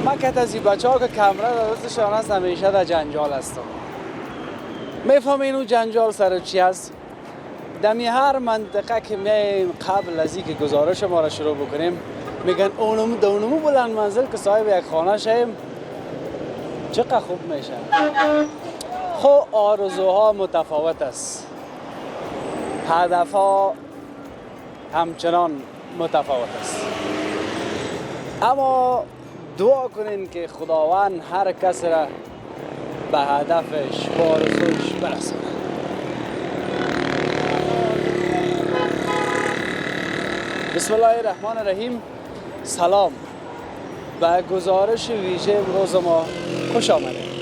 من که از این بچه ها که کمره در دستشان هست همیشه در جنجال هستم. میفهمین اون جنجال سر چی هست؟ دمی هر منطقه که میاییم قبل از اینکه گزارش ما را شروع بکنیم میگن اونمو بلند منزل که صاحب یک خانه شیم چقدر خوب میشه. خب آرزوها متفاوت است، هدفها همچنان متفاوت است، اما دعا کنین که خداوند هر کس را به هدفش و آرزوش برسونه. بسم الله الرحمن الرحیم. سلام، به گزارش ویژه امروز ما خوش آمدید.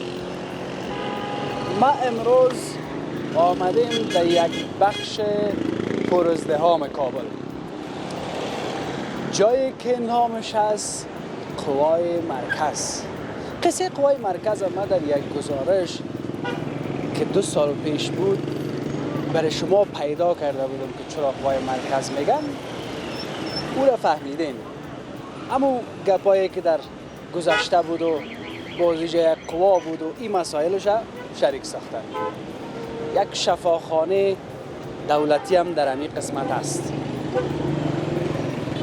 ما امروز آمدیم در یک بخش پرازدحام کابل، جایی که نامش از قوای مرکز. قصه قوای مرکز ما در یک گزارش که 2 سال پیش بود برای شما پیدا کرده بودم که چرا قوای مرکز میگن، او را فهمیدین. اما گپایی که در گذشته بود و بازیج یک قوا بود و این مسائلش شریک ساختن. یک شفاخانه دولتی هم در همین قسمت است.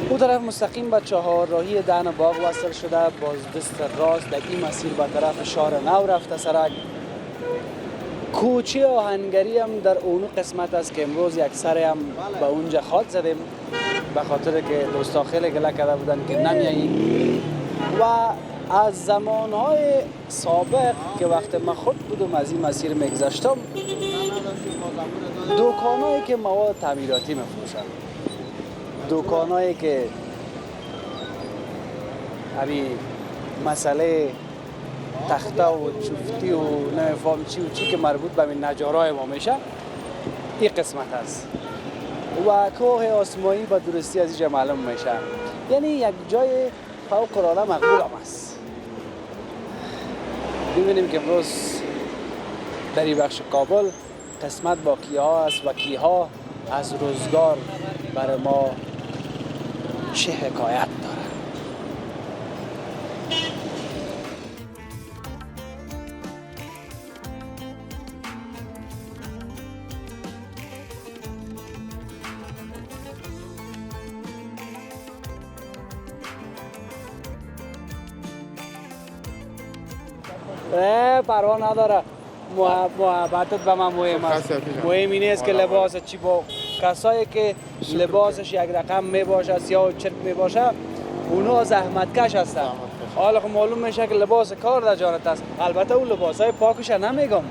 او طرف مستقیم به چهارراهی دهن باغ وصل شده، باز دست راست در این مسیر به طرف شهر نو رفته سرک. کوچه آهنگری هم در اون قسمت است که امروز یک سری هم به اونجا خاط زدیم به خاطر که دوستا خیلی گله کرده بودن که نمیایی. و از زمانهای سابق که وقت من خود بودم از این مسیر میگذشتم، دکانایی که مواد تعمیراتی میفروشن، دکانایی که همین مسئله تخته و چفتی و نمیفهم چی و چی که مربوط به نجارای ما میشه، این قسمت هست. و کوه آسمایی با درستی از اینجا معلوم میشه. یعنی یک جای فوق العاده مقبول هم است. ببینیم که امروز در این بخش کابل قسمت با کیها است و کیها از روزگار برای ما چه حکایت داره. پروا نداره، محبتت به من مهم است. مهم این است که لباس چی با کسایی که لباسش یک رقم می باشه یا چرک می باشه اونا زحمتکش هستن. حالا خب معلوم میشه که لباس کار در جانت است. البته اون لباسای پاکش نمیگم،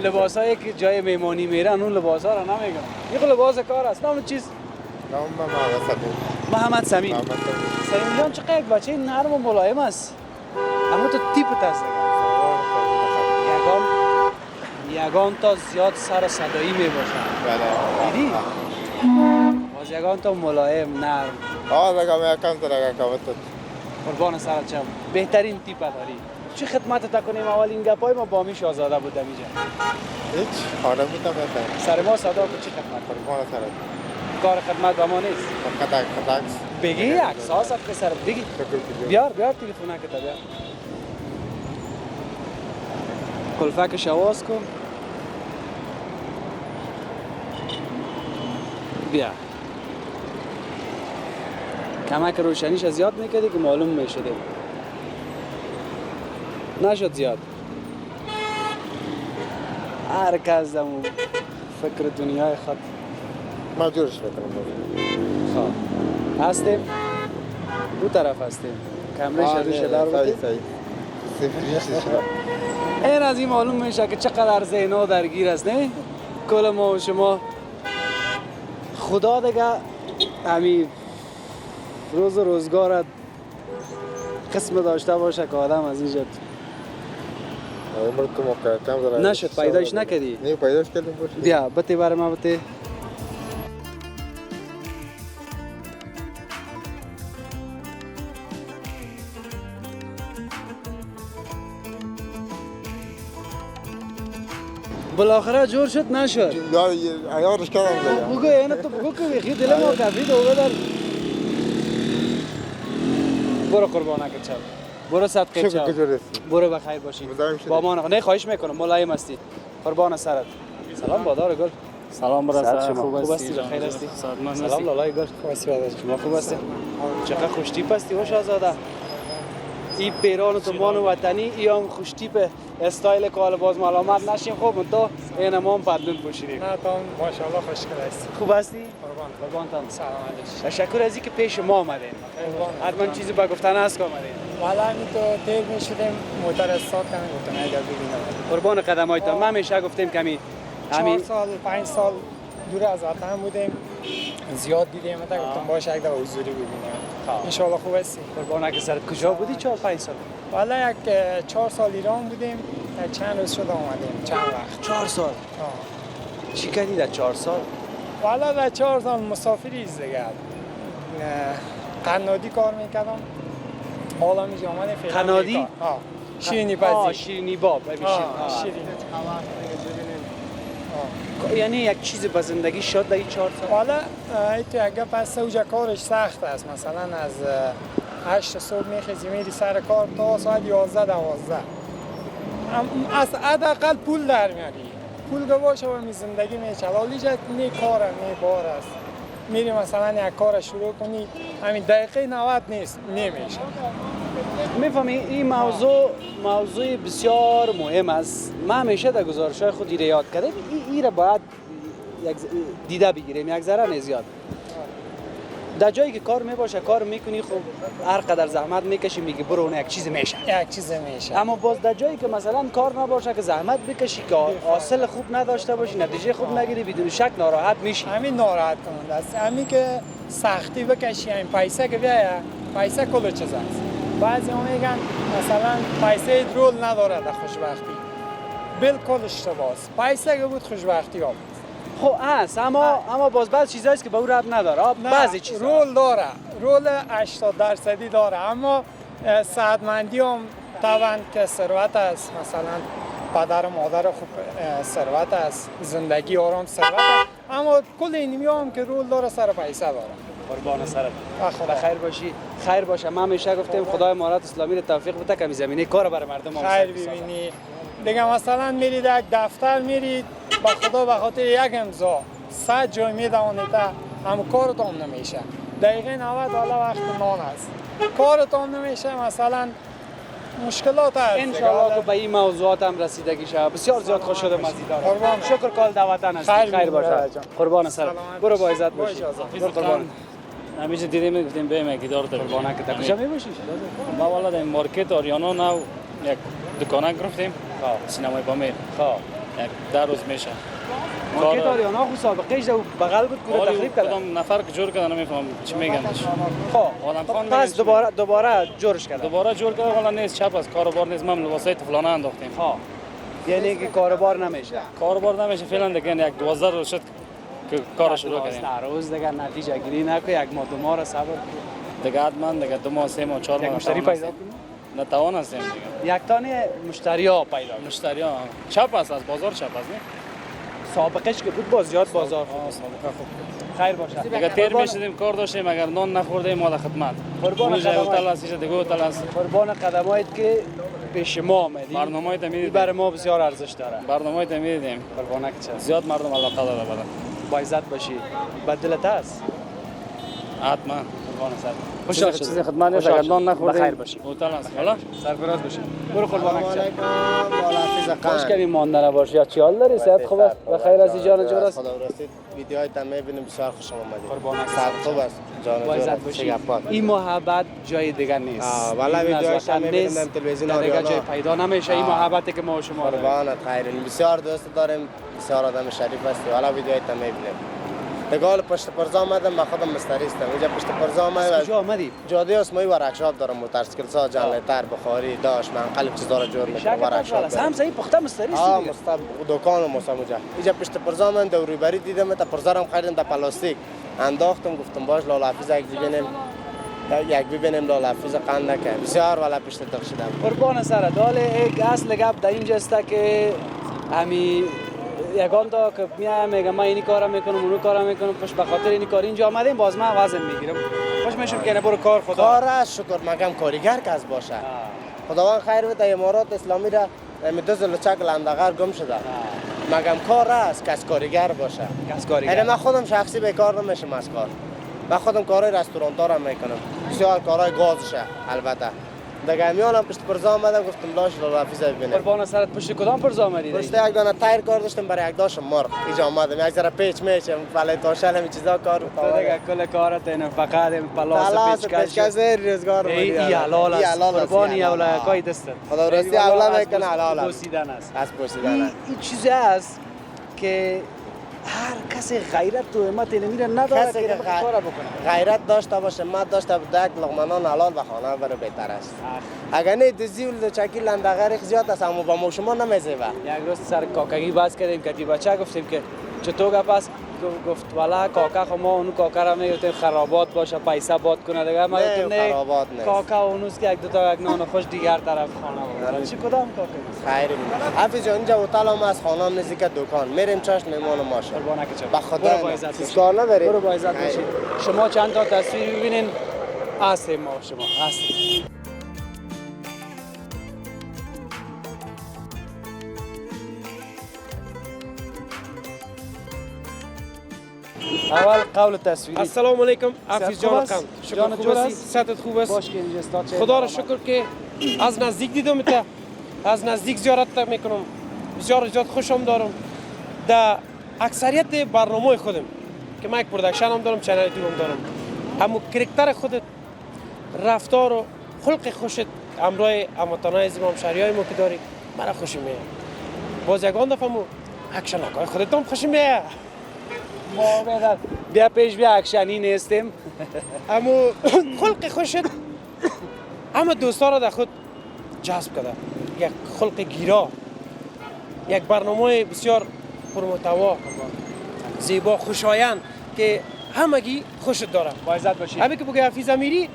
لباسایی که جای میمانی میرن اون لباسا رو نمیگم. این لباس کار است. نام چیز؟ نام محمد سمین. سمین جان چقدر یک بچه نرم و ملایم است. اما تو تیپت هست یگان تا زیاد سر صدایی می باشن. دیدی؟ باز یگان تا ملایم نرم. بگم یکم ترگه کامتت قربان سرت چم. بهترین تیپ داری. چی خدمت تا کنیم؟ اول این گپای ما با می شاهزاده بودم اینجا. هیچ خانه بودم بهتر. سر ما صدا کو چی خدمت کنیم؟ قربان سرت. کار خدمت با ما نیست. خدمت. بگی احساس افت سر بگی. بیار تلفن که تا بیار. کلفکش آواز کن. بیا. کمک روشنیش زیاد میکردی که معلوم میشده. نشد زیاد. هر کس دمو فکر دنیای خود. ما جورش میکنم. خب هستیم؟ دو طرف هستیم. کمره شده دار بودی؟ این از این معلوم میشه که چقدر ذهن‌ها درگیر است، نه؟ کل ما و شما خدا دیگه همین روز و روزگارت قسم داشته باشه که آدم از اینجا نشد پیدایش نکردی؟ نه پیداش کردم باشه. بیا بتی برای ما بتی. بالاخره جور شد نشد. یا عیارش کردم دیگه. بگو اینه تو بگو که بخی دل ما کفی دو بدر. برو قربانک چم. برو صدقه شکر چم. که جور هستی. برو بخیر باشی. مزاحم شدی. با ما نه خواهش میکنم ملایم هستی. قربان سرت. سلام بادار گل. سلام برادر، شما خوب هستی؟ بخیر هستی؟ سلام لالای گل. خوب هستی برادر. شما خوب هستی؟ چقدر خوش تیپ هستی و شاهزاده. این پیران تو مان وطنی ایام خوش تیپ استایل کال باز ملامت نشیم. خب تو این ما هم بدلون پوشیدیم. نه تا ماشاءالله خوشگل هستی. خوب هستی؟ قربان. قربانتان. سلام علیکم. تشکر از اینکه پیش ما آمدین. حتما چیزی به گفتن هست که آمدین. والا همین تو دیر میشدیم موتر استاد کنم گفتم اگر ببینم. قربان قدمایتان. ما همیشه گفتیم کمی 4 سال 5 سال دور از وطن بودیم. زیاد دیدیم تا گفتم باشه یک دفعه حضوری ببینیم. ان شاء الله خوب هستی. قربانک سرت. کجا بودی 4-5 سال؟ والا یک 4 سال ایران بودیم. چند روز شد آمدیم. چند وقت. 4 سال. چی کردی در 4 سال؟ والا در 4 سال مسافری دیگه. قنادی کار میکردم. حالا میجا آمده فعلا. قنادی؟ شیرینی پزی. شیرینی باب. شیرینی. یعنی یک چیز به زندگی شد در این 4 سال؟ حالا تو اگه پس اوجا کارش سخت است. مثلا از 8 صبح میخیزی میری سر کار تا ساعت 11 12. از حداقل پول در میاری. پول که باشه و می زندگی میچله. حالیجا نی کار نی بار است. میری مثلا یک کار شروع کنی همین دقیقه 90 نیست نمیشه. میفهمی این موضوع بسیار مهم است. ما همیشه در گزارش‌های خود ایره یاد کردیم. این را باید دیده بگیریم. یک ذره نه زیاد. در جایی که کار میباشه کار میکنی خب هر قدر زحمت میکشی میگی برو اون یک چیز میشه. یک چیز میشه. اما باز در جایی که مثلا کار نباشه که زحمت بکشی که حاصل خوب نداشته باشی نتیجه خوب نگیری بدون شک ناراحت میشی. همین ناراحت کننده است. همین که سختی بکشی همین پیسه که بیایه پیسه کل چیز است. بعضی ها میگن مثلا پیسه رول نداره در خوشبختی. بالکل اشتباه است. پیسه که بود خوشبختی ها. خب هست اما باز بعض چیزاییست که به اون ربط نداره. بعضی چیزا رول داره. رول 80% داره اما سعادتمندی هم طبعا که ثروت است. مثلا پدر و مادر خوب ثروت است. زندگی آرام ثروت است. اما کل اینمی هم که رول داره سر پیسه داره. قربان سرت. بخیر باشی. خیر باشه. ما همیشه گفتیم خدای امارات اسلامی رو توفیق بده که زمینه کار برای مردم خیر ببینی. دیگه مثلا میرید یک دفتر میرید با خدا به خاطر یک امضا 100 جای میدونید هم کارتون نمیشه. دقیقه 90 حالا وقت نان است. کارتون نمیشه مثلا مشکلات هست. ان شاء الله که به این موضوعات هم رسیدگی شود. بسیار زیاد خوش شدم مزیدار. قربان. شکر کال دعوتن است. خیر باشه. قربان سر. برو با عزت باشی. برو قربان. همیشه دیدیم گفتیم بریم یک دیدار داریم. قربانک تا کجا میباشی؟ ما والا در مارکت آریانا نو یک دکانک گرفتیم. سینمای پامیر. یک 10 روز میشه. مارکت آریانا خو سابقهش در بغل بود که تخریب کردن. کدام نفر که جور کردن نمیفهم چی میگنش. خب عالم خان پس دوباره جورش کردن. دوباره جور کردن والا نیست چپ از کاروبار نیست. ما لباسای طفلانه انداختیم. یعنی که کاروبار نمیشه. کاروبار نمیشه فعلا دیگه یک 12 روز شد که کار شروع کردیم. 12 روز دیگه نتیجه گیری نکو. یک ماه دو ماه را صبر دیگه حتما دیگه 2 ماه 3 ماه 4 ماه مشتری پیدا کنیم. نتوان هستیم دیگه. یک تانه مشتری ها پیدا کنیم. مشتری ها چپ است از بازار چپ است نه. سابقش که بود باز زیاد بازار سابقه خوب. خیر باشه. دیگه تیر میشدیم کار داشتیم اگر نان نخوردیم ما در خدمت. قربان اونجا قدمات. هتل است دیگه هتل است. قربان قدمایت که پیش ما آمدی. برنامه‌ای میدیدیم. برای ما بسیار ارزش داره. برنامه‌ای میدیدیم. قربانک چه. زیاد مردم علاقه داره بله. با عزت باشی. بدلت است. حتما. قربان سر. خوش آمدید. چیز خدمت نیست اگر نان نخوردیم. بخیر باشی. هتل است. حالا سرفراز باشی. برو قربانک چه. علیکم. خوش کمی ماندن باش یا چی حال داری؟ صحت خوب است؟ بخیر از جان جور است؟ خدا رسید ویدیوهای تم میبینیم بسیار خوش آمدید. قربانک صحت خوب است. جان با جور عزت است. باشی. این محبت جای دیگر نیست. والا این از ویدیوهاش وطن میبینیم نیست. در تلویزیون در دیگر آریانا. جای پیدا نمیشه این محبتی که ما و شما داریم. قربانت خیرین. بسیار دوست داریم. بسیار آدم شریف هستی. والا ویدیوهای تم میبینیم. دگال پشت پرزا آمدم من خودم مستری هستم. اینجا پشت پرزا آمدم. کجا آمدی؟ جاده اسمایی ورکشاپ دارم موتورسیکل ساز جنریتر بخاری داشت من قلب چیزا رو جور میکنم ورکشاپ هم صحیح پخته مستری است دیگه. مستب دکان مستم اونجا اینجا پشت پرزا من دوری بری دیدم تا پرزارم خریدم تا پلاستیک انداختم گفتم باش لاله حافظ یک ببینیم لاله حافظ قند نکنه بسیار والا پشت دق شدم. قربان سر داله یک اصل گپ در اینجا است که همی یگان تا که میام میگم من اینی کارم میکنم اونو کارم میکنم پس به خاطر اینی کار اینجا آمدیم باز من وزن میگیرم خوش میشم که برو کار خدا. کار است شکر مگم کارگر کس باشه. خداوند خیر بده امارات اسلامی را دو زلچک لندغر گم شده. مگم کار است کس کارگر باشه. کس کارگر. یعنی من خودم شخصی بیکار نمیشم از کار. من خودم کارهای رستوران هم میکنم. بسیار کارهای گازشه البته. دیگه میانم پشت پرزا آمدم گفتم لاش لالا حفیظ ببینم. قربان سرت پشت کدام پرزا آمدی؟ پشت یک دانه تایر کار داشتم برای یک داشتم مرغ. اینجا آمدم یک ذره پیچ میشم فله تاشل همین چیزا کار تو دیگه کل کارت اینه فقط پلاس پیچکش روزگار ای حلال است. قربانی اولای دست. خدا راستی اولا میکنه حلال است. پوسیدن است. از پوسیدن. این چیزی است که هر کسی غیرت و همت نمیره نداره که کار بکنه. غیرت داشته باشه مت داشته باشه یک لقمه نان حلال به خانه بره بهتر است. اگر نه دزی و چکی لندغر زیاد است اما با ما شما نمیزیبه. یک روز سر کاکگی باز کردیم که بچه گفتیم که چطور گپس گفت والا کاکا خو ما اون کاکا را میگفتیم خرابات باشه پیسه باد کنه دیگه ما گفتیم نه خرابات نیست. کاکا اونوست که یک دو تا یک نان خوش دیگر طرف خانه بود. چی کدام کاکا؟ خیر حافظ جان اینجا هتل هم از خانه هم نزدیک دکان میریم چاش میمون ماشه. قربانک چه. به خدا برو با عزت باشید. کار نداری. برو با عزت باشید. شما چند تا تصویر ببینین هستیم ما شما هستیم. اول قول تصویری. السلام علیکم حافظ جان خوب خان. است؟ شکر جان خوب جور است. است؟ صحتت خوب است؟ باش که اینجا استاد چه خدا را شکر که از نزدیک دیدم تا از نزدیک زیارت میکنم. بسیار زیاد خوشم دارم. در اکثریت برنامه خودم که من یک پروداکشن هم دارم چنل یوتیوب هم دارم. اما کرکتر خودت رفتار و خلق خوشت همراه هموطنای زمام شهریای ما که داری مرا خوشم میاد. باز یگان دفعه مو اکشن های خودت هم خوشم میاد. ما بدر بیا پیش بیا اکشنی نیستیم. اما خلق خوشت اما دوستا را در خود جذب کرده. یک خلق گیرا، یک برنامه بسیار پرمحتوا، زیبا، خوشایند که همگی خوشت داره. با عزت باشید. همین که بگه حفیظ امیری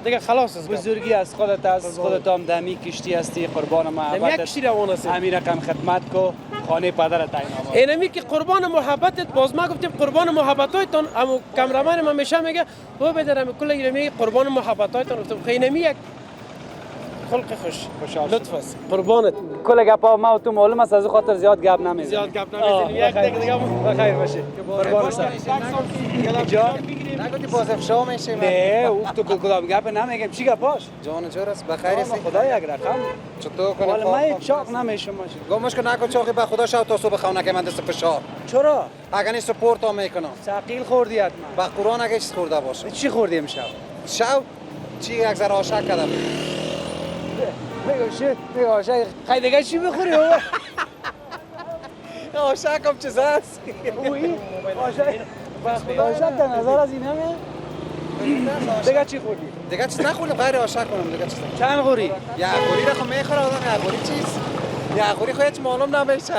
دیگه خلاص است. بزرگی از خودت از خودت هم دمی کشتی هستی قربان یک محبتت. کشتی روان است. همین رقم خدمت کو خانه پدرت تعیین آمد. اینمی که قربان محبتت باز ما گفتیم قربان محبتایتان اما کامرامن من همیشه میگه تو بدرم کل اینمی قربان محبتایتان گفتم اینمی یک خلق خوشحال لطف است قربانت. کل گپا ما و تو معلوم است از خاطر زیاد گپ نمیزنیم. زیاد گپ نمیزنیم. یک دقیقه دیگه بخیر باشید. قربان سر. جان نگویی باز افشا میشه. نه او تو کدام گپ نمیگم چی گپاش؟ جان جور است بخیر است. خدا یک رقم. چطور کنه؟ ولی من چاق نمیشم ماشین. گمش کن نکن چاقی به خدا شو تا صبح خونه که من دست فشار. چرا؟ اگر نیست سپورت هم میکنم. ثقیل خوردی حتما. با قرآن اگه چیز خورده باشه. چی خوردی امشب؟ شو چی یک ذره آشک کردم. میگه آشک خیلی دیگه چی بخوری بابا؟ آشک هم چیز است. اوی آشک در نظر از این همه؟ دیگه چی خوردی؟ دیگه چیز نخورم غیر آشک کنم دیگه چیز. چند خوری؟ یا غوری را خو میخوره آدم یا غوری چیز؟ یا غوری خو هیچ معلوم نمیشه.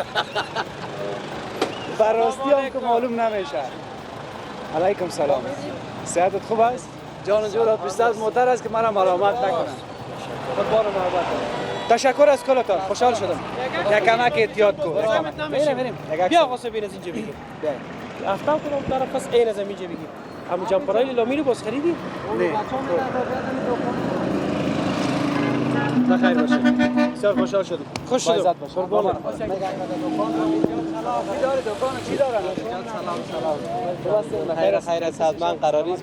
براستی هم که معلوم نمیشه. علیکم سلام. صحتت خوب است؟ جان و جورت بیشتر از موتر است که مرا ملامت نکنن. خودبار محبت تشکر از کلتان خوشحال شدم. یک کمک احتیاط کو. بریم. بیا آقا بین از اینجا بگیر. افتام کنم طرف پس این از اینجا بگیر. همون جمپرای لامی رو باز خریدی؟ نه. بخیر باشه. بسیار خوشحال شدم. خوش شدم. قربان. دکان چی دارن؟ خیر خیر است من قراری است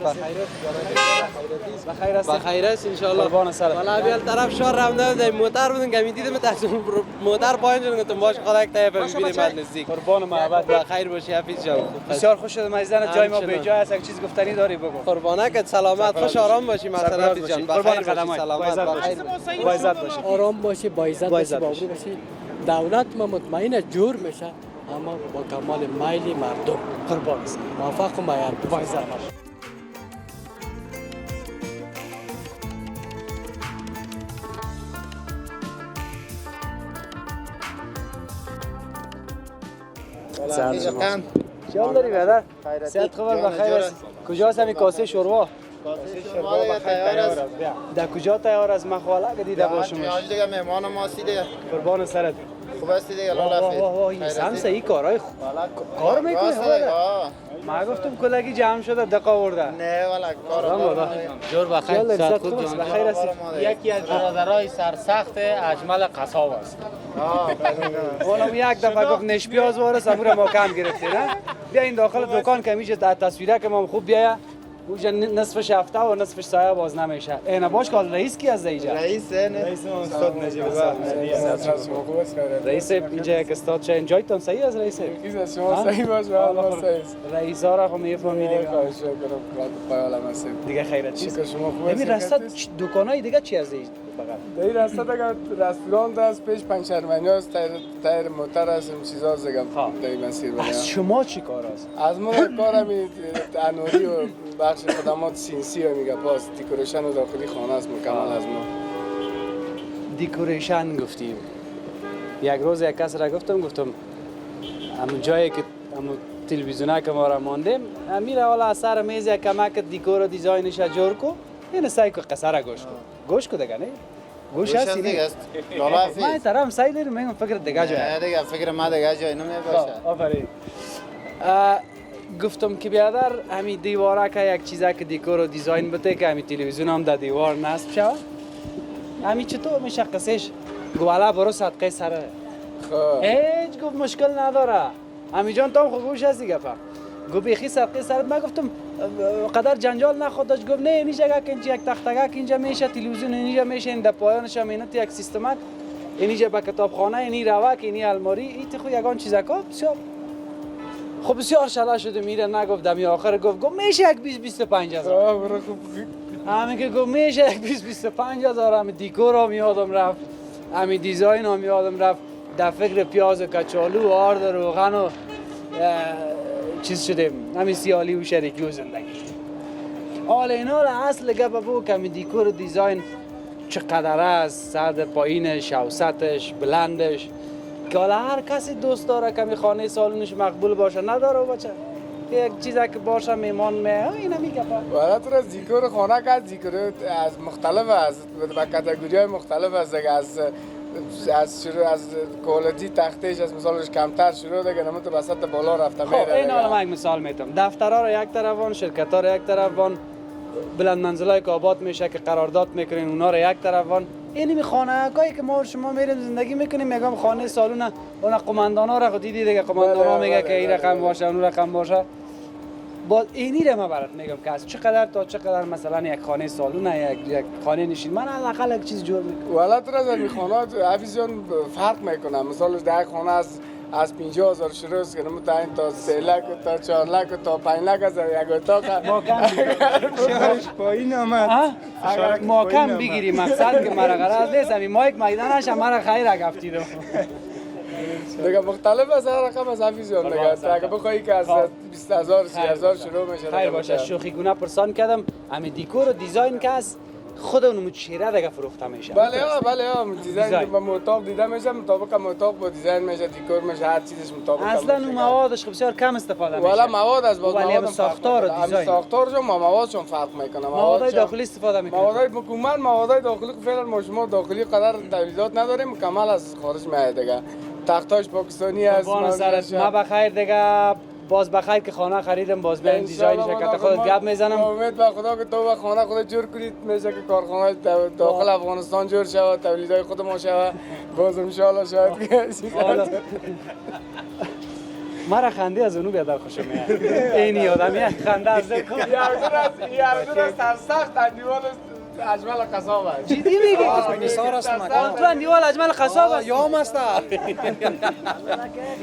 بخیر است. بخیر است ان شاء الله. قربان سر. والا بیال طرف شهر رفتم در موتر بودم که میدیدم تاکسی موتر پایین جون گفتم باش خدا یک تایپ ببینیم بعد نزدیک. قربان محبت بخیر باشی حفیظ جان. بسیار خوش شدم عزیزان جای ما به جای است یک چیز گفتنی داری بگو. قربانک سلامت خوش آرام باشی مثلا حفیظ جان. قربان بخیر قدمای. سلامت بخیر. با عزت باشی. آرام باشی با عزت باشی با ابرو باشی. دولت ما مطمئن جور میشه اما با کمال میل مردم. قربان است. موفق و معیار با عزت باشی. چیال داری برادر؟ صحت خبر بخیر است. کجاست همین کاسه شوروا؟ در کجا تیار است؟ من خوالا که دیده باشم. دیگه مهمان ما دیگه. قربان سرت. خوب است دیگه لاله واه حفیظ واه واه این سمسه این کارهای کار میکنه راست دیگه، آه. ما گفتم کلگی جمع شده دقا ورده نه والا کار جور بخیر یالا صد عزت خود خوب جان بخیر هستی یکی از برادرای سرسخت اجمل قصاب است اونم یک دفعه گفت نشپیاز وارس امور ما کم گرفتی نه بیا این داخل دکان که میشه تصویره که ما خوب بیا اونجا نصفش هفته و نصفش سایه باز نمیشه اینا باش کال رئیس کی از اینجا رئیس نه استاد نجیب رئیس اینجا یک استاد چه جایتون صحیح از رئیس شما صحیح باش ما صحیح رئیس ها را خب میفهمی دیگه خواهش می‌کنم خدمت پایالم هستیم دیگه خیرت چیز شکر شما خوب ببین راستا دکانای دیگه چی از اینجا در این راستا دیگه رستوران است پیش پنچرمانی است تایر موتر است این چیزا دیگه در این مسیر بله از شما چی کار است از ما کارم انوری و بخش خدمات سینسی و میگه پاس دکوریشن و داخلی خانه است مکمل از ما دکوریشن گفتیم یک روز یک کس را گفتم همون جایی که همون تلویزیونه که ما را ماندیم میره والا از سر میز یک کمک دکور و دیزاینش جور کو این سعی کو قصه را گوش کو دیگه نه گوش هستی دیگه نه است لاله ما حفیظ طرف سعی داریم میگم فکر دیگه جای نه دیگه فکر ما دیگه جای نمیباشه آفرین گفتم که بیادر همین دیواره که یک چیزا که دکور و دیزاین بده که همین تلویزیون هم در دیوار نصب شود همین چطور میشه قصهش گوالا برو صدقه سره خب هیچ گفت مشکل نداره همین جان تو هم خوب گوش هستی گفت گفت بیخی صدقه سرت من گفتم قدر جنجال نخواد داشت گفت نه اینجا که اینجا یک تختگاه اینجا میشه تلویزیون اینجا میشه این در پایانش هم اینت یک سیستمک اینجا به کتابخانه اینی روک اینی الماری ایت خو یگان چیزا کو بسیار خب بسیار شلا شده میره نگفت دمی آخر گفت میشه یک 25 هزار برو خوب همین که گفت میشه یک 25 هزار همین دیکور هم یادم رفت همین دیزاین هم یادم رفت در فکر پیاز و کچالو و آرد و روغن و چیز شدیم همین سیالی و شریکی و زندگی حال اینا را اصل گپ بو که همین دیکور و دیزاین چقدر است سرد پایینش اوسطش بلندش که حالا هر کسی دوست داره که خانه سالونش مقبول باشه نداره بچه یک چیزی که باشه میمان اینا میگه والا تو از دیکور خانه که دیکور از مختلف است با کاتگوری‌های مختلف است دیگه از شروع از کوالیتی تختش از مثالش کمتر شروع دیگه نمون تو وسط بالا رفته میره خب این حالا من یک مثال میتونم دفترها رو یک طرفان شرکت‌ها رو یک طرفان بلند منزلای که آباد میشه که قرارداد میکنین اونا رو یک طرفان اینی خانه کایی که ما شما میریم زندگی میکنیم میگم خانه سالونه اون قماندانا رو خود دیدی دیگه قماندانا میگه که این رقم باشه اون رقم باشه با اینی رو من برات میگم که از چقدر تا چقدر مثلا یک خانه سالونه یک خانه نشین من حداقل یک چیز جور میکنم والا تو از این خانه‌ات حفیظیان فرق میکنه مثلا در یک خانه از 50,000 شروع است که نمو تا این تا 3 لک تا 4 لک تا 5 لک از یک اتاق ما کم پایین آمد ما کم بگیری مقصد که مرا غرض نیست همین ما یک میدانش مرا خیر گفتیدم دیگه مختلف از هر رقم از حفیظیان دیگه اگه بخوایی که از 20,000 30,000 شروع میشه خیر باشه شوخی گونه پرسان کردم همین دیکور و دیزاین که است خود اون چهره دیگه فروخته میشه بله دیزاین با اتاق دیده میشه مطابق اتاق با دیزاین میشه دیکور میشه هر چیزش مطابق اصلا اون موادش بسیار کم استفاده میشه والا مواد از باز ولی مواد ساختار و دیزاین ساختارشون ما موادشون فرق میکنه مواد داخلی استفاده میکنه مواد حکومت مواد داخلی که فعلا ما شما داخلی قدر تولیدات نداریم کامل از خارج میاد دیگه تختاش پاکستانی است ما بخیر دیگه باز بخیر که خانه خریدم باز بریم دیزاین شرکت خودت گپ میزنم امید به خدا که تو خانه خودت جور کنید میشه که کارخانه داخل افغانستان جور شود تولیدات خود ما شود باز ان شاء الله شاید مرا خنده از اونو بیادر خوشم میاد اینی آدم یک خنده از دل کنم یاردون از سرسخت اندیوال اجمل قصاب است جدی میگی؟ نثار است تو اندیوال اجمل قصاب است یام است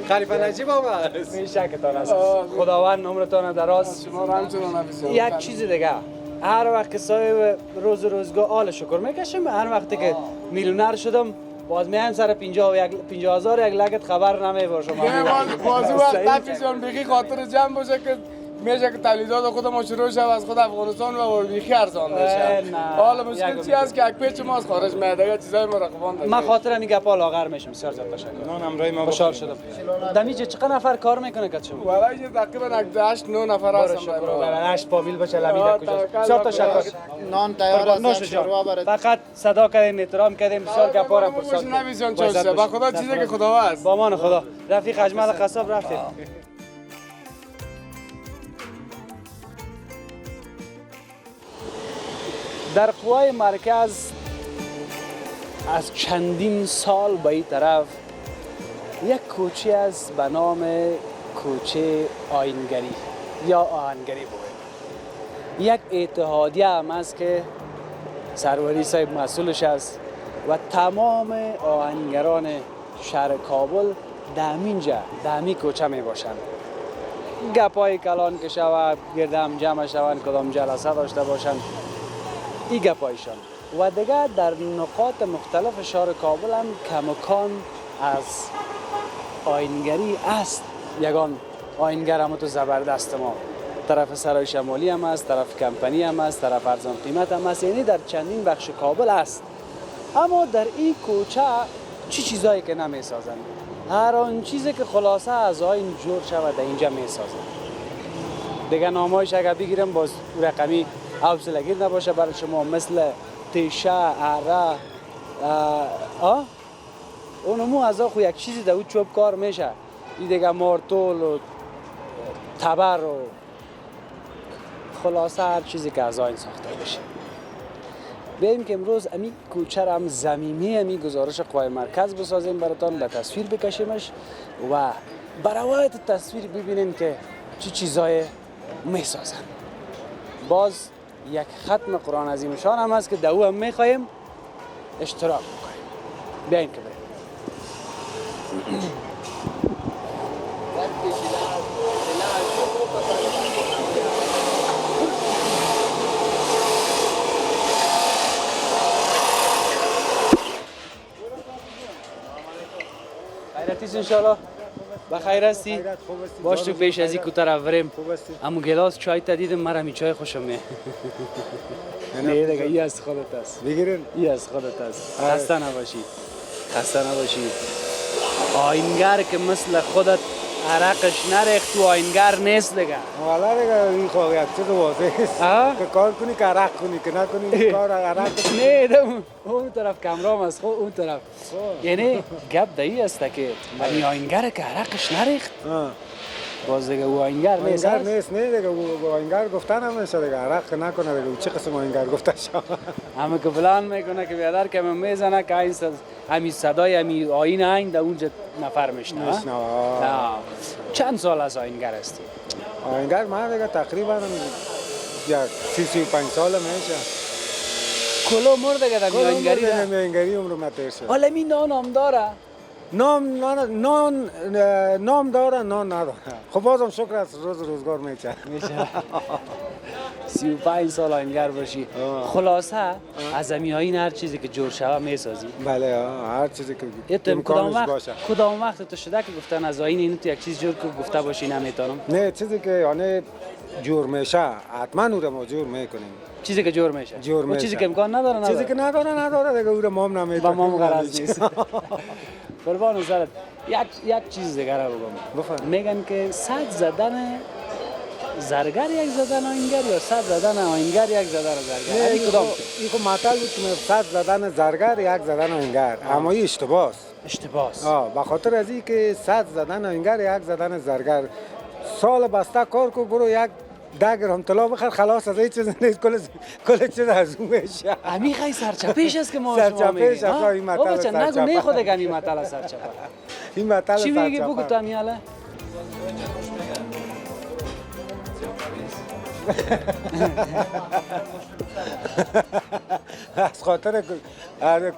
خلیفه نجیب آمد میشه که تان است خداوند عمرتان دراز شما رو همچنان حفیظیان یک چیز دیگه هر وقت که صاحب روزگار آل شکر میکشم هر وقتی که میلیونر شدم باز میایم سر 50,000 یک لگت خبر نمیباشم بازو وقت حفیظیان بگی خاطر جمع باشه که میشه که تولیدات خود ما شروع شد از خود افغانستان و بیخی ارزان بشه. نه. حالا مشکل چی است که یک پیچ ماست خارج میاد دیگه چیزای مراقبان داره. من خاطر همین گپا لاغر میشم. بسیار زیاد تشکر. نان امرای ما خوشحال شدم. دمیجه چقدر نفر کار میکنه که شما؟ والله تقریبا 8 9 نفر هستم. برای 8 فامیل باشه لمیده کجاست. بسیار تشکر. نان تیار است شوروا برای فقط صدا کردیم احترام کردیم بسیار گپا را باشه نمیزان چوشه با خدا چیزی که خدا هست. با امان خدا. رفیق اجمل قصاب رفتیم. در قوای مرکز از چندین سال به این طرف یک کوچه است به نام کوچه آیینگری یا آهنگری بود. یک اتحادیه هم است که سروری صاحب مسئولش است و تمام آهنگران شهر کابل دامینجا دامی کوچه می باشند. گپای کلان که شود گردم جمع شوند کدام جلسه داشته باشند این گپایشان و دیگه در نقاط مختلف شهر کابل هم کمکان از آیینگری است. یگان آیینگر هم تو زبردست ما طرف سرای شمالی هم است، طرف کمپنی هم است، طرف ارزان قیمت هم است، یعنی در چندین بخش کابل است. اما در این کوچه چی چیزایی که نمی سازند، هر آن چیزی که خلاصه از آیین جور شود اینجا می سازند. دیگه نامایش اگر بگیرم باز رقمی حوصله‌گیر نباشه برای شما، مثل تیشه، اره، اونمو از آخو یک چیزی در او چوب کار میشه. این دیگه مارتول و تبر و خلاصه هر چیزی که از آین ساخته بشه. بیاییم که امروز امی کوچه را هم زمینی امی گزارش قوای مرکز بسازیم براتان، به تصویر بکشیمش و برایت تصویر ببینیم که چی چیزای میسازن. باز یک ختم قرآن عظیم شان هم هست که در او هم میخواهیم اشتراک بکنیم. بیاییم که بریم. خیرتیست انشالله بخیر هستی؟ باش تو پیش از این کوتر اوریم امو گلاس چای تا دیدم مرا می چای خوشم میه. نه دیگه ای از خودت است بگیرین، ای از خودت است. خسته نباشی، خسته نباشی. آینگر که مثل خودت عرقش نریخت تو آینگر نیست دیگه. والا دیگه این خواه یک چیز واضح است که کار کنی که عرق کنی که نکنی کار عرق کنی. نه دم اون طرف کامرام است، خب اون طرف یعنی گپ دایی است که من آینگر که عرقش نریخت باز دیگه او آینگر نیست. آینگر نیست، نه دیگه او آینگر گفتن هم نشه دیگه، عرق نکنه دیگه. چه قسم آینگر گفته شد؟ همه که بلند میکنه که بیادر که من میزنه که این همین صدای همین آین این در اونجا نفر میشنه. چند سال از آینگر هستی؟ آینگر من دیگه تقریبا یک 35 سال میشه. کلو مرد دیگه در آینگری ده؟ کلو آینگری عمر من تیر شد. حالا می نام داره؟ نام داره، نان نداره. خب بازم شکر از روزگار میشه. 35 سال آینگر باشی. خلاصه از این هر چیزی که جور شوه میسازی؟ بله هر چیزی که امکانش باشه. کدام وقت تو شده که گفتن از آین اینو تو یک چیز جور که گفته باشی نمیتونم؟ نه چیزی که یعنی جور میشه حتما او رو ما جور میکنیم. چیزی که جور میشه؟ جور میشه. چیزی که امکان نداره؟ چیزی که نداره دیگه او رو ما هم نمیتونیم. با ما غرض نیست. قربان سرت یک چیز دیگه را بگم. میگن که صد زدن زرگر یک زدن آینگر یا صد زدن آینگر یک زدن زرگر؟ این کدام؟ این خب مطلب بود که صد زدن زرگر یک زدن آینگر، اما این اشتباه است. اشتباه است. به خاطر از این که صد زدن آینگر یک زدن زرگر، سال بسته کار کو برو یک 10 گرم طلا بخر خلاص از این چیز نیست، کل چیز از اون میشه. امی خیلی سرچپیش است که ما شما میگیم. سرچپیش است این مطلب سرچپه. نگو خود این مطلب سرچپه. این مطلب چی میگی بگو تو امیاله؟ از خاطر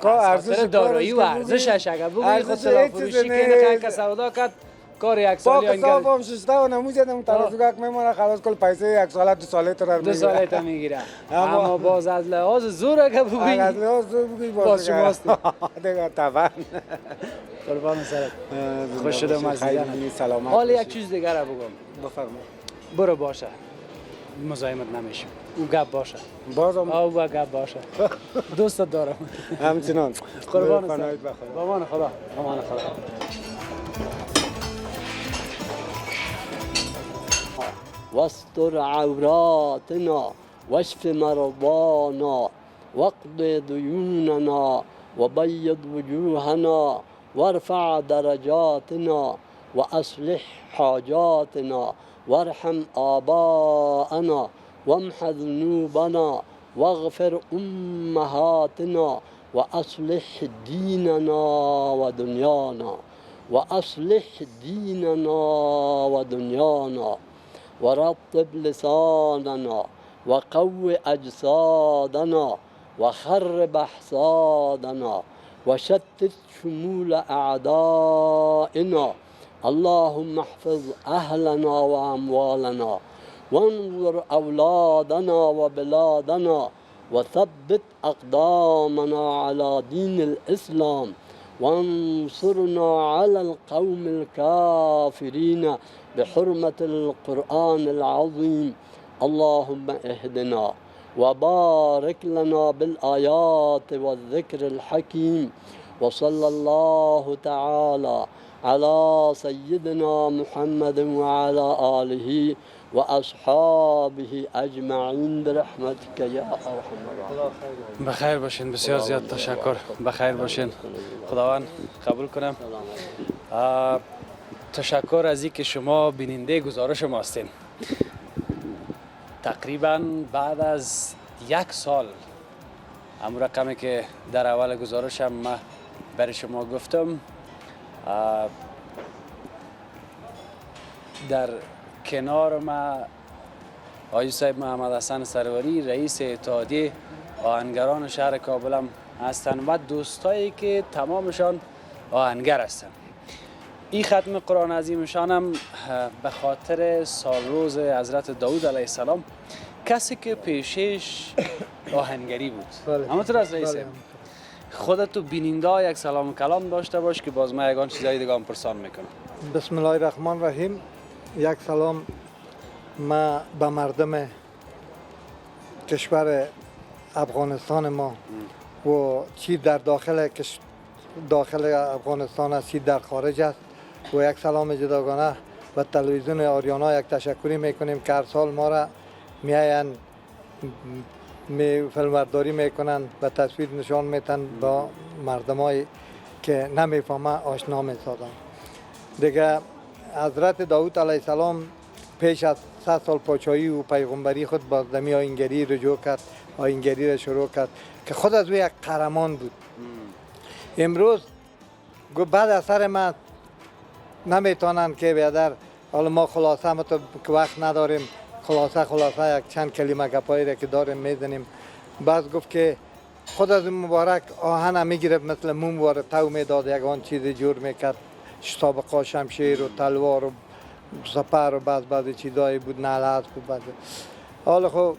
ارزش دارایی و ارزشش اگر بگویی خود سلاح فروشی که که سودا کرد کار یک سالی آینگر با هم ششته و نموزیدم ترازوگک میمونه خلاص کل پیسه یک ساله 2 ساله تو رو 2 ساله تا میگیره. اما باز از لحاظ زور اگر بگویی از لحاظ زور بگویی باز شماست دیگه طبعا. قربان سرت خوش شدم از دیدن. سلامت. حالا یک چیز دیگر را بگم. بفرمایید. برو باشه مزاحمت نمیشم او گپ باشه بازم او گپ باشه دوست دارم همچنان قربان پناهت بخیر. با امان خدا امان خدا واستر عوراتنا واشف مرضانا واقض ديوننا وبيض وجوهنا وارفع درجاتنا وأصلح حاجاتنا وارحم آباءنا وامح ذنوبنا واغفر أمهاتنا وأصلح ديننا ودنيانا وأصلح ديننا ودنيانا ورطب لساننا وقو أجسادنا وخرب أحسادنا وشتت شمول أعدائنا اللهم احفظ أهلنا وأموالنا وانظر أولادنا وبلادنا وثبت أقدامنا على دين الإسلام وانصرنا على القوم الكافرين بحرمة القرآن العظيم اللهم اهدنا وبارك لنا بالآيات والذكر الحكيم وصلى الله تعالى على سيدنا محمد وعلى آله وأصحابه أجمعين برحمتك يا أرحم الراحمين. بخیر باشین بسیار زیاد تشکر بخیر باشین خداوند قبول کنم تشکر از اینکه شما بیننده گزارش ما هستین تقریبا بعد از 1 سال همون رقمی که در اول گزارشم ما برای شما گفتم در کنار ما آقای صاحب محمد حسن سروری رئیس اتحادیه آهنگران شهر کابل هم هستند و دوستایی که تمامشان آهنگر هستند. این ختم قرآن عظیمشان هم به خاطر سالروز حضرت داود علیه السلام کسی که پیشش آهنگری بود. همونطور از رئیس خودت و بیننده یک سلام و کلام داشته باش که باز ما یگان چیزایی دیگه هم پرسان میکنم. بسم الله الرحمن الرحیم. یک سلام ما به مردم کشور افغانستان ما و چی در داخل افغانستان است چی در خارج است و یک سلام جداگانه و تلویزیون آریانا یک تشکری میکنیم که هر سال ما را میاین فیلمبرداری میکنن و تصویر نشان میتن با مردمایی که نمیفهمه آشنا میسازن. دیگه حضرت داود علیه السلام پیش از 100 سال پادشاهی و پیغمبری خود با دمی آیینگری رجوع کرد، آیینگری را شروع کرد که خود از او یک قهرمان بود. امروز بعد از سر ما نمیتونن که بیادر حالا ما خلاصه تو که وقت نداریم خلاصه یک چند کلمه گپایی را که داریم میزنیم. بعض گفت که خود از مبارک آهن میگرفت مثل موم وارد تو میداد یک آن چیز جور میکرد سابقا شمشیر و تلوار و سپر و بعض چیزایی بود نعل بود. حالا خب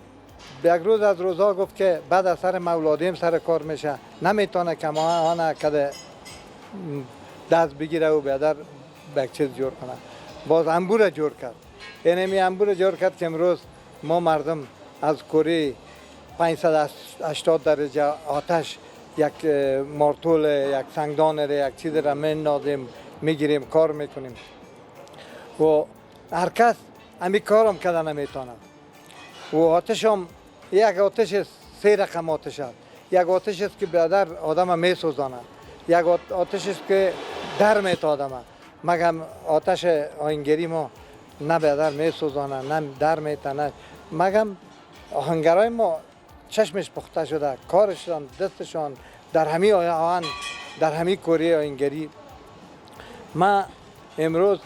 یک روز از روزا گفت که بعد از سر مولادیم سر کار میشه نمیتونه که ما آن کده دست بگیره و بیادر یک چیز جور کنه. باز انبور جور کرد. اینمی انبور جور کرد که امروز ما مردم از کوری 580 درجه آتش یک مارتول یک سنگدان یک چیز را میندازیم میگیریم کار میکنیم و هر کس امی کارم کده نمیتونه و آتش هم یک آتش 3 رقم آتش است. یک آتش است که بیادر آدم میسوزانه، یک آتش است که در میت آدم مگم آتش آهنگری ما نه بیادر میسوزانه نه در میتنه مگم آهنگرای ما چشمش پخته شده کارشان دستشان در همین آهن در همین کوری آهنگری. ما امروز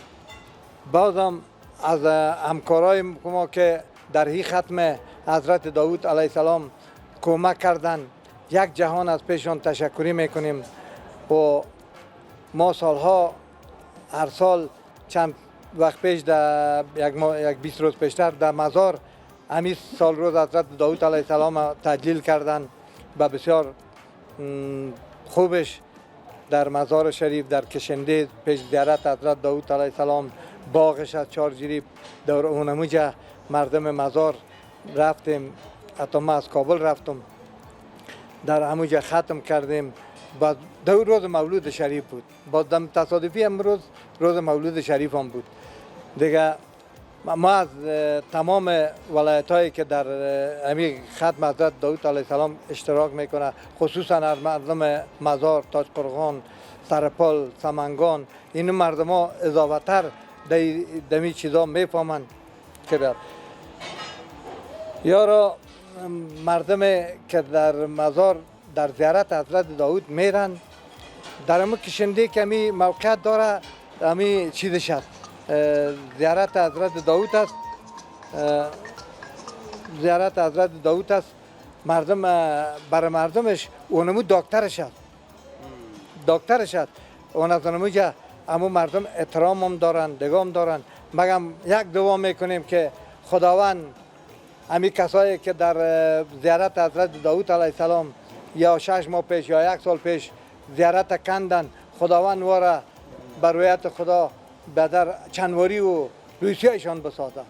بازم از همکارای ما که در این ختم حضرت داود علیه السلام کمک کردن یک جهان از پیشان تشکری میکنیم و ما سالها هر سال چند وقت پیش در یک 20 روز پیشتر در مزار همین سال روز حضرت داود علیه السلام تجلیل کردن و بسیار خوبش در مزار شریف در کشنده پیش زیارت حضرت داود علیه السلام باغش از چارجیری دور اونموجا مردم مزار رفتیم. حتی ما از کابل رفتم در همونجا ختم کردیم. بعد دو روز مولود شریف بود. با دم تصادفی امروز روز مولود شریف هم بود. دیگه ما از تمام ولایت هایی که در امی ختم حضرت داوود علیه السلام اشتراک میکنه، خصوصا از مردم مزار، تاج قرغان، سرپل، سمنگان، این مردم ها اضافه تر دمی چیزا میفهمن که یارا مردم که در مزار در زیارت حضرت داوود میرن، در همون کشنده که امی موقعیت داره، امی چیزش هست، زیارت حضرت داوود است. زیارت حضرت داوود است. مردم برای مردمش اونمو دکترش هست. دکترش هست. اون از اونموجا امو مردم احترام هم دارن، دگام دارن. مگم یک دعا میکنیم که خداوند امی کسایی که در زیارت حضرت داوود علیه السلام یا 6 ماه پیش یا 1 سال پیش زیارت کندن، خداوند واره برویت خدا بدر چنواری و روسیهشان بسازه.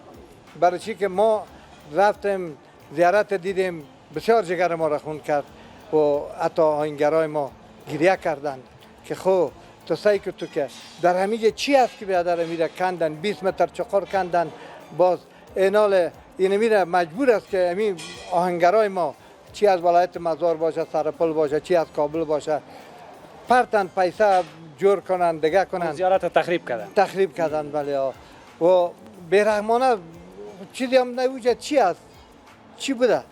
برای چی که ما رفتیم زیارت دیدیم، بسیار جگر ما را خون کرد و حتی آهنگرای ما گریه کردند که خو تو سعی که تو که در همیجه چی است که بیادر امیره کندن، 20 متر چقر کندن، باز اینال این امیره مجبور است که امی آهنگرای ما چی از ولایت مزار باشه، سرپل باشه، چی از کابل باشه، پرتن پیسه جور کنن، دیگه کنن، زیارت تخریب کردن بله. و بیرحمانه چیزی هم نوجد چی است، چی بوده،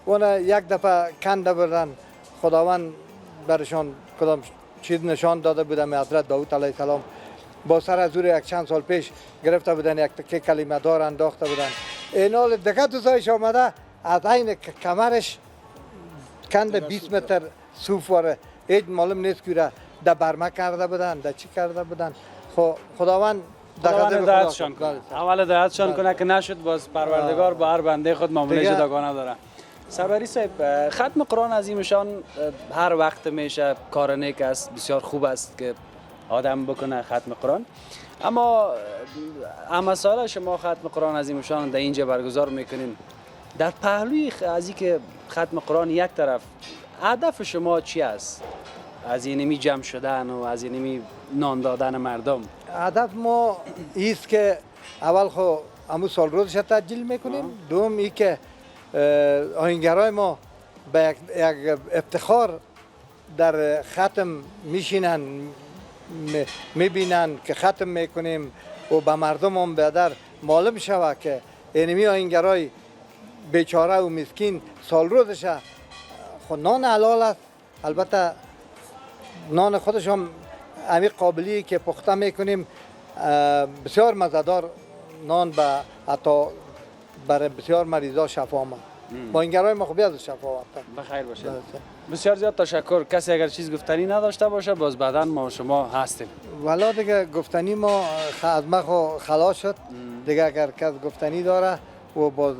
اون یک دفعه کنده بودن، خداوند برشان کدام چیز نشان داده بودن. حضرت داوود علیه السلام با سر از زور یک چند سال پیش گرفته بودن، یک تکه کلمه دار انداخته بودن. اینال دیگه دوزایش آمده از این کمرش کنده 20 متر صوف واره، هیچ معلوم نیست که در برمه کرده بودن، در چی کرده بودن. خداوند هدایتشان کنه. اول هدایتشان کنه که نشد، باز پروردگار با هر بنده خود معامله جداگانه داره. سربری صاحب، ختم قرآن عظیمشان هر وقت میشه کار نیک است، بسیار خوب است که آدم بکنه ختم قرآن. اما سال شما ختم قرآن عظیمشان در اینجا برگزار میکنین، در پهلوی از اینکه ختم قرآن یک طرف، هدف شما چی است از اینمی جمع شدن و از اینمی نان دادن مردم؟ هدف ما ایست که اول خو امو سال روزش تسجیل میکنیم، دوم ای که آهنگرای ما به یک افتخار در ختم میشینن، میبینن که ختم میکنیم و به مردم هم بیادر معلوم شود که اینمی آهنگرای بیچاره و مسکین سال روزش خود نان حلال است. البته نان خودش هم امی قابلی که پخته میکنیم بسیار مزدار نان، به حتی برای بسیار مریضا شفا ما با اینگرای ما خوبی از شفا بخیر باشه. بسیار زیاد تشکر. کسی اگر چیز گفتنی نداشته باشه باز بعداً ما شما هستیم. والا دیگه گفتنی ما از ما خلاص شد دیگه. اگر کس گفتنی داره و باز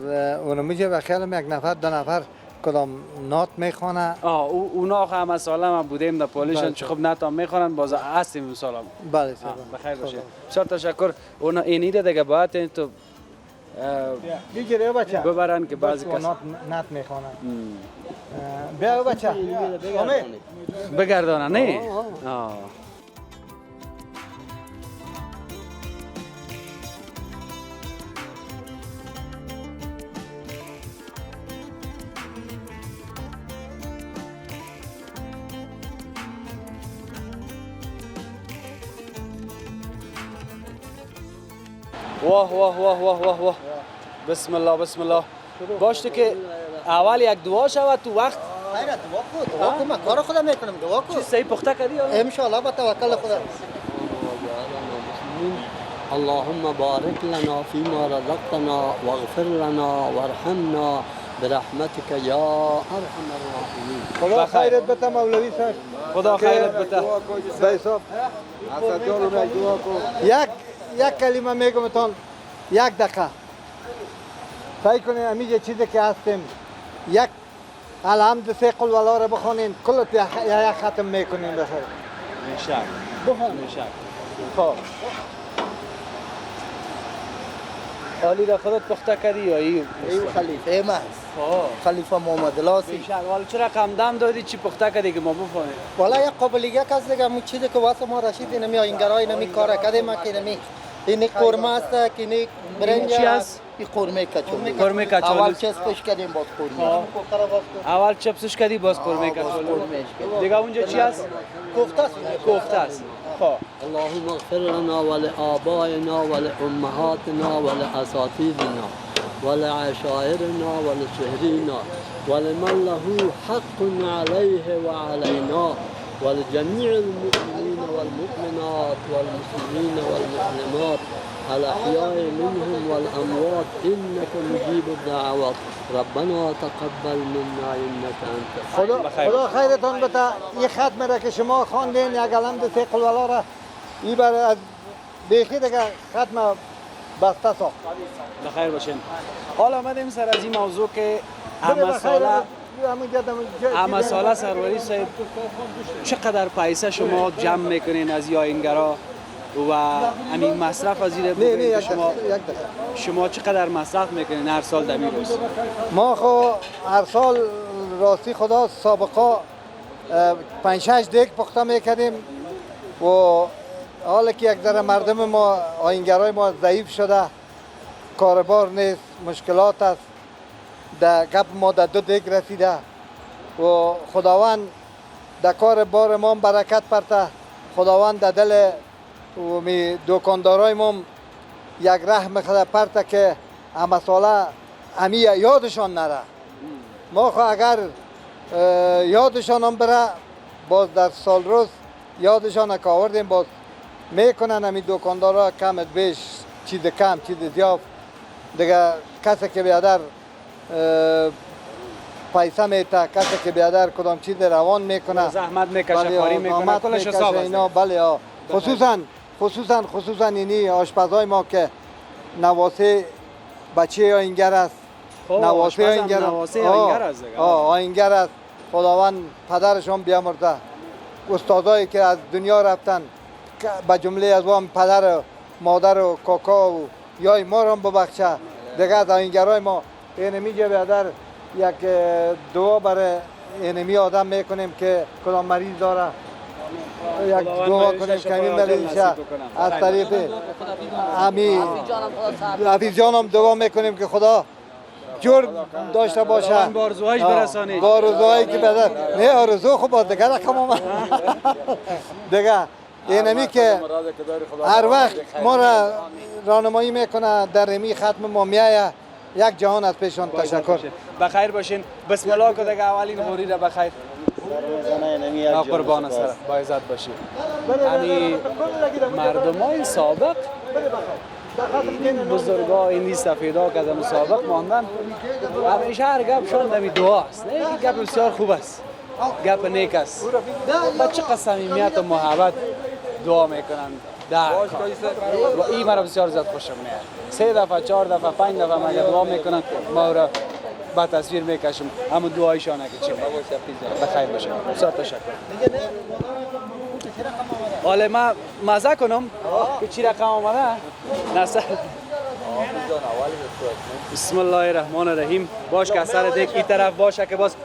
اونموجه به خیالم یک نفر دو نفر کدام نات میخوانه. اونا هم از سالم هم بودیم در پولیشن چه خوب نات هم میخوانن، باز هستیم اون سالم. بله بخیر باشه. بسیار تشکر. اونا اینیده دیگه باید تو بگیره بچه ببرن که بعضی کس نات میخوانن. بیا بچه بگردانن. نه واه واه واه واه واه واه. بسم الله بسم الله. باشته که اول یک دعا شود تو وقت. خیره دعا کن من کار خودم میکنم. دعا کن. چی صحیح پخته کردی؟ ان شاء الله با توکل خدا. اللهم بارك لنا فيما رزقتنا واغفر لنا وارحمنا برحمتك یا ارحم الراحمین. خدا خیرت بده مولوی صاحب. خدا خیرت بده. بای صاحب یک کلمه میگم تون، یک دقیقه سعی کنین امیجه چیزی که هستیم یک الحمد سه قل ولا را بخونین، کلت یک ختم میکنین بخیر. میشه. بخون میشه. خب حالی را خودت پخته کردی یا ای؟ این خلیفه ما است. خلیفه محمد لاسی. بیشتر حالا چرا کم دم دادی چی پخته کردی که ما بفهمیم؟ والا یک قابلیت است دیگه همون چیزی که واسه ما رسید اینمی آینگرای اینمی کار کرده ما که اینی قورمه است که اینی برنج چی است؟ این قورمه کچالو. قورمه کچالو. اول چسبش کردیم باز قورمه. اول چپسش کردی باز قورمه کچالو. دیگه اونجا چی است؟ کوفته است. کوفته است. خب اللهم اغفر لنا ولآبائنا ولأمهاتنا ولأساتذتنا ولعشائرنا ولشهرنا ولمن له حق عليه وعلينا ولجميع المؤمنين والمؤمنات والمسلمين والمسلمات الأحياء منهم والأموات إنك مجيب الدعوات ربنا تقبل منا إنك أنت خدا خیرتان بده. این ختم را که شما خواندین یک علم ده سی قلولا را این بر از بیخی دیگه ختم بسته ساخت. بخیر باشین. حالا آمدیم سر از این موضوع که اما ساله سروری صاحب چقدر پیسه شما جمع میکنین از این آیینگرا و همین مصرف از این بگوین که شما چقدر مصرف میکنین هر سال دمی روز؟ ما خو هر سال راستی خدا سابقا 5-6 دیگ پخته میکردیم و حالا که یک ذره مردم ما آیینگرای ما ضعیف شده کاربار نیست مشکلات است در گپ ما در 2 دیگ رسیده و خداوند در کار بار ما برکت پرته خداوند در دل و دکاندارای ما یک رحم خدا پرته که همه ساله همی یادشان نره ما خو اگر یادشان هم بره باز در سال روز یادشان آوردیم باز میکنن همی دکاندارا کم بیش چیز کم چیز زیاد دیگه کسی که بیادر پیسه میته کسی که بیادر کدام چیز روان میکنه زحمت میکشه کاری میکنه کلش حساب است بله خصوصا اینی آشپزای ما که نواسه بچه آیینگر است نواسه آیینگر است خداوند پدرشان بیامرزه استادایی که از دنیا رفتن به جمله از وام پدر و مادر و کاکا و یای ما را ببخشه دیگه از آیینگرای ما اینمی جا بیادر یک دعا برای اینمی آدم میکنیم که کدام مریض داره یک دعا کنیم که همین مریضشه از طریق حفیظ جانم دعا میکنیم که خدا جور داشته باشه بارزوهایش برسانید بارزوهایی که بدر نه آرزو خب باز دیگه رقم آمد دیگه اینمی که هر وقت ما را راهنمایی میکنه در امی ختم ما میایه یک جهان از پیشان تشکر بخیر باشین بسم الله که دیگه اولین خوری را بخیر قربان سر با عزت باشید یعنی مردمای سابق این بزرگا این سفیدا که از سابق ماندن همیشه هر گپ شون دمی دعا است نه که گپ بسیار خوب است گپ نیک است با چقدر صمیمیت و محبت دعا میکنن و این مرا بسیار زیاد خوشم میاد 3 دفعه 4 دفعه 5 دفعه مگه دعا میکنن ما را با تصویر میکشم همون دعایشان که چی بخیر باشه بسیار تشکر حالا ما مزه کنم که چی رقم آمده نصر بسم الله الرحمن الرحیم باش که اثر دیک این طرف باشه که باز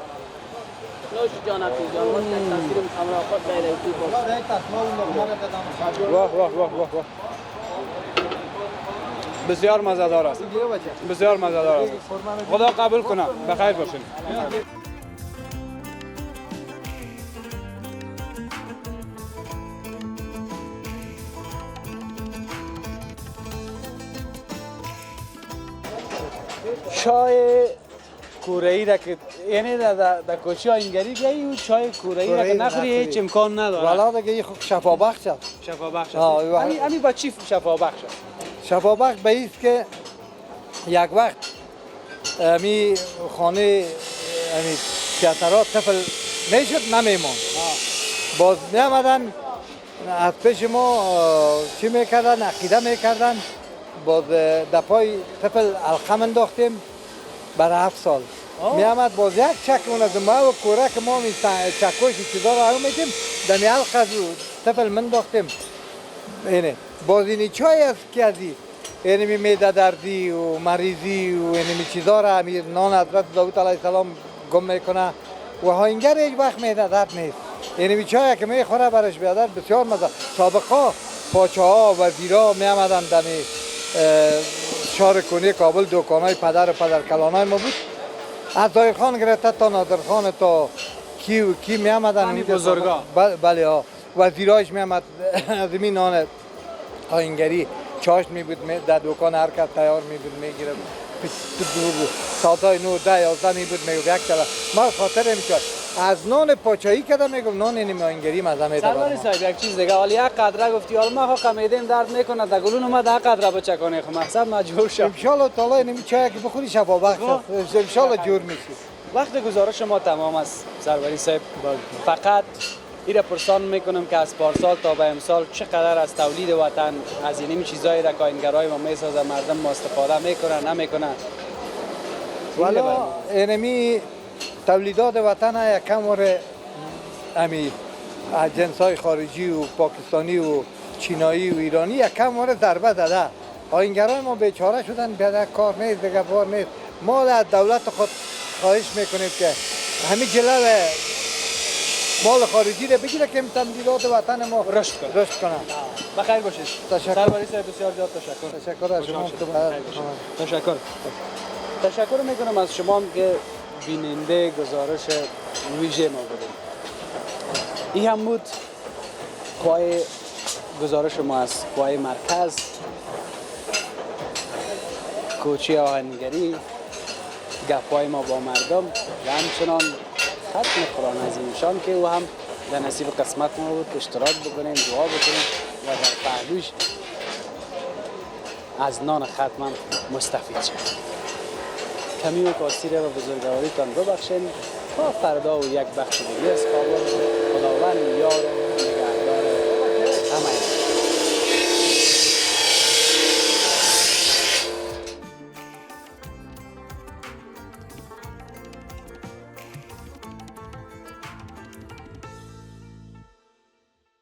نوش جان افیز جان باش تصویر همراه خود بیرتی باش واه واه واه واه واه بسیار مزه‌دار است بسیار مزه‌دار است خدا قبول کنه بخیر باشین چای کوره‌ای را که یعنی در کوچه آیینگری بیایی و چای کوره‌ای را که نخوری هیچ امکان نداره والا دیگه این شفابخش است شفابخش است همین با چی شفابخش است شفابخش به ایست که یک وقت می خانه تئاترها طفل میشد نمیماند باز میامدن از پیش ما چی میکردن عقیده میکردن باز در پای طفل علقه انداختیم برای 7 سال میامد باز یک چک اون از ما و کوره که ما چکوش چیزا رو میدیم دمی علقه طفل انداختیم اینه باز اینی چای است که ازی اینمی معده دردی و مریضی و اینمی چیزا را امیر نان حضرت داوود علیه السلام گم میکنه و هاینگر هیچ وقت معده درد نیست. اینمی چای که میخوره برش بیادر بسیار مزه. سابقا پاچه ها و وزیرا می آمدن دمی شهر کنی کابل دکانای پدر و پدرکلانای ما بود. از ظاهر خان گرفته تا نادر خان تا کی می آمدن بزرگا. بله ها وزیرایش می آمد از این نان آینگری چاشت می بود در دکان هر کس تیار می بود می گیره ساعتای 9 10 11 می بود می گفت یک کلا ما خاطر میشد از نان پاچایی کده می گفت نان این آینگری مزه می سروری صاحب یک چیز دیگه حالا یک قدره گفتی حالا ما خو کمیدیم درد میکنه در گلون اومد یک قدره بچکانه خو مقصد مجبور شد ان شاء الله تعالی اینمی چای که بخوری شفا بخش است ان شاء الله جور میشی. وقت گزارش ما تمام است سروری صاحب. فقط ایره پرسان میکنم که از پارسال تا به امسال چقدر از تولید وطن از اینمی چیزایی را کاینگرای ما میسازه مردم ما استفاده میکنن نمیکنن؟ والا اینمی تولیدات وطن یک کم وره امی جنس های خارجی و پاکستانی و چینایی و ایرانی یک کم وره ضربه زده. آینگرای ما بیچاره شدن بیاده کار نیست دیگه بار نیست. ما از دولت خود خواهش میکنیم که همین جلو مال خارجی رو بگیره که تمدیدات وطن ما رشد کنه. بخیر باشید. تشکر. سروری صاحب بسیار زیاد تشکر. تشکر از شما. تشکر میکنم از شما که بیننده گزارش ویژه ما بودید. این هم بود قوای گزارش ما از قوای مرکز کوچی آهنگری، گپ‌های ما با مردم و همچنان ختم قرآن عظیمشان که او هم در نصیب قسمت ما بود. اشتراک بکنیم، دعا بکنیم و در پهلوش از نان ختم مستفید شد. کمی و کاستی را بزرگواریتان ببخشید تا فردا و یک بخش دیگه از کابل. خداوند یار و نگهدار.